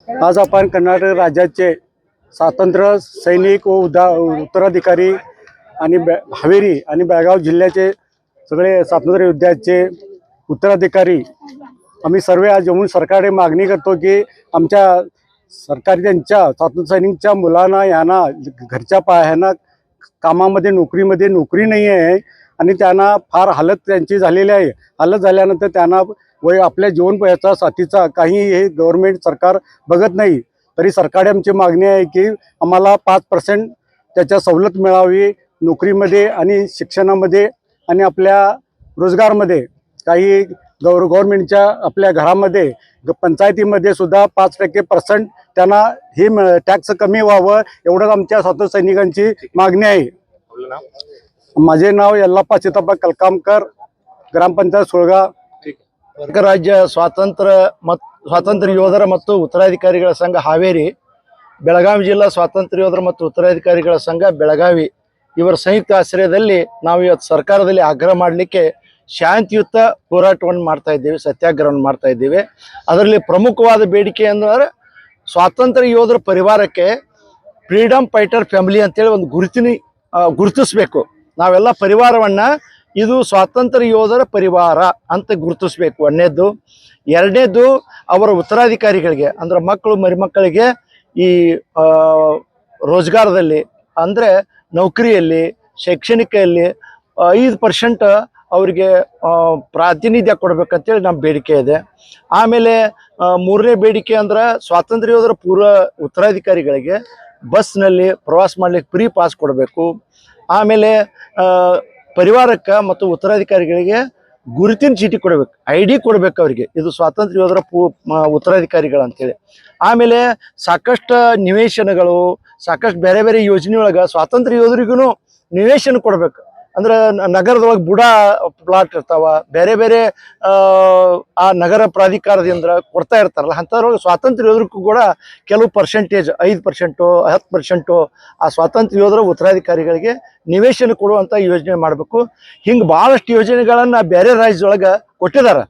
आज आपण कर्नाटक राज्याचे स्वातंत्र्य सैनिक व उत्तराधिकारी आणि हावेरी आणि बेळगाव जिल्ह्याचे सगळे स्वातंत्र्य योद्ध्याचे उत्तराधिकारी आम्ही सर्व आज येऊन सरकारकडे मागणी करतो की आमच्या सरकारी त्यांच्या स्वातंत्र्य सैनिकांच्या मुलांना यांना घरच्या ह्यांना कामामध्ये नोकरीमध्ये नोकरी नाही आहे आणि त्यांना फार हालत त्यांची झालेली आहे। हालत झाल्यानंतर त्यांना व आपल्या जीवनयाचा साथीचा काही हे गव्हर्नमेंट सरकार बघत नाही। तरी सरकारने आमची मागणी आहे की आम्हाला 5% त्याच्या सवलत मिळावी नोकरीमध्ये आणि शिक्षणामध्ये आणि आपल्या रोजगारमध्ये। काही गव्हर्नमेंटच्या आपल्या घरामध्ये पंचायतीमध्ये सुद्धा 5% त्यांना हे टॅक्स कमी व्हावं एवढंच आमच्या स्वातंत्र्य सैनिकांची मागणी आहे। माझे नाव यल्लाप्पा सीताप्पा कलकामकर, ग्रामपंचायत सुळगाव। ರಾಜ್ಯ ಸ್ವಾತಂತ್ರ್ಯ ಯೋಧರ ಮತ್ತು ಉತ್ತರಾಧಿಕಾರಿಗಳ ಸಂಘ ಹಾವೇರಿ, ಬೆಳಗಾವಿ ಜಿಲ್ಲಾ ಸ್ವಾತಂತ್ರ್ಯ ಯೋಧರ ಮತ್ತು ಉತ್ತರಾಧಿಕಾರಿಗಳ ಸಂಘ ಬೆಳಗಾವಿ ಇವರ ಸಂಯುಕ್ತ ಆಶ್ರಯದಲ್ಲಿ ನಾವು ಇವತ್ತು ಸರ್ಕಾರದಲ್ಲಿ ಆಗ್ರಹ ಮಾಡಲಿಕ್ಕೆ ಶಾಂತಿಯುತ ಹೋರಾಟವನ್ನು ಮಾಡ್ತಾ ಇದ್ದೇವೆ, ಸತ್ಯಾಗ್ರಹವನ್ನು ಮಾಡ್ತಾ ಇದ್ದೇವೆ। ಅದರಲ್ಲಿ ಪ್ರಮುಖವಾದ ಬೇಡಿಕೆ ಅಂದರೆ ಸ್ವಾತಂತ್ರ್ಯ ಯೋಧರ ಪರಿವಾರಕ್ಕೆ ಫ್ರೀಡಮ್ ಫೈಟರ್ ಫ್ಯಾಮಿಲಿ ಅಂತೇಳಿ ಒಂದು ಗುರುತಿಸಬೇಕು। ನಾವೆಲ್ಲ ಪರಿವಾರವನ್ನು ಇದು ಸ್ವಾತಂತ್ರ್ಯ ಯೋಧರ ಪರಿವಾರ ಅಂತ ಗುರುತಿಸಬೇಕು ಒಂದನೇದ್ದು। ಎರಡನೇದು ಅವರ ಉತ್ತರಾಧಿಕಾರಿಗಳಿಗೆ ಅಂದರೆ ಮಕ್ಕಳು ಮರಿಮಕ್ಕಳಿಗೆ ಈ ರೋಜ್ಗಾರದಲ್ಲಿ ಅಂದರೆ ನೌಕರಿಯಲ್ಲಿ ಶೈಕ್ಷಣಿಕದಲ್ಲಿ 5% ಅವರಿಗೆ ಪ್ರಾತಿನಿಧ್ಯ ಕೊಡಬೇಕಂತೇಳಿ ನಮ್ಮ ಬೇಡಿಕೆ ಇದೆ। ಆಮೇಲೆ ಮೂರನೇ ಬೇಡಿಕೆ ಅಂದ್ರೆ ಸ್ವಾತಂತ್ರ್ಯ ಯೋಧರ ಪೂರ್ವ ಉತ್ತರಾಧಿಕಾರಿಗಳಿಗೆ ಬಸ್ನಲ್ಲಿ ಪ್ರವಾಸ ಮಾಡಲಿಕ್ಕೆ ಫ್ರೀ ಪಾಸ್ ಕೊಡಬೇಕು। ಆಮೇಲೆ ಪರಿವಾರಕ್ಕೆ ಮತ್ತು ಉತ್ತರಾಧಿಕಾರಿಗಳಿಗೆ ಗುರುತಿನ ಚೀಟಿ ಕೊಡಬೇಕು, ID ಕೊಡಬೇಕು ಅವರಿಗೆ, ಇದು ಸ್ವಾತಂತ್ರ್ಯ ಯೋಧರ ಉತ್ತರಾಧಿಕಾರಿಗಳು ಅಂತೇಳಿ। ಆಮೇಲೆ ಸಾಕಷ್ಟು ನಿವೇಶನಗಳು, ಸಾಕಷ್ಟು ಬೇರೆ ಬೇರೆ ಯೋಜನೆಯೊಳಗೆ ಸ್ವಾತಂತ್ರ್ಯ ಯೋಧರಿಗೂ ನಿವೇಶನ ಕೊಡಬೇಕು। ಅಂದ್ರೆ ನಗರದೊಳಗೆ ಬುಡಾ ಪ್ಲಾಟ್ ಇರ್ತಾವ, ಬೇರೆ ಬೇರೆ ಆ ನಗರ ಪ್ರಾಧಿಕಾರದಿಂದ ಕೊಡ್ತಾ ಇರ್ತಾರಲ್ಲ, ಅಂಥದ್ರೊಳಗೆ ಸ್ವಾತಂತ್ರ್ಯ ಯೋಧರಿಗೂ ಕೂಡ ಕೆಲವು ಪರ್ಸೆಂಟೇಜ್ 5%, 10% ಆ ಸ್ವಾತಂತ್ರ್ಯ ಯೋಧರ ಉತ್ತರಾಧಿಕಾರಿಗಳಿಗೆ ನಿವೇಶನ ಕೊಡುವಂಥ ಯೋಜನೆ ಮಾಡಬೇಕು। ಹಿಂಗೆ ಭಾಳಷ್ಟು ಯೋಜನೆಗಳನ್ನು ಬೇರೆ ರಾಜ್ಯದೊಳಗೆ ಕೊಟ್ಟಿದ್ದಾರೆ।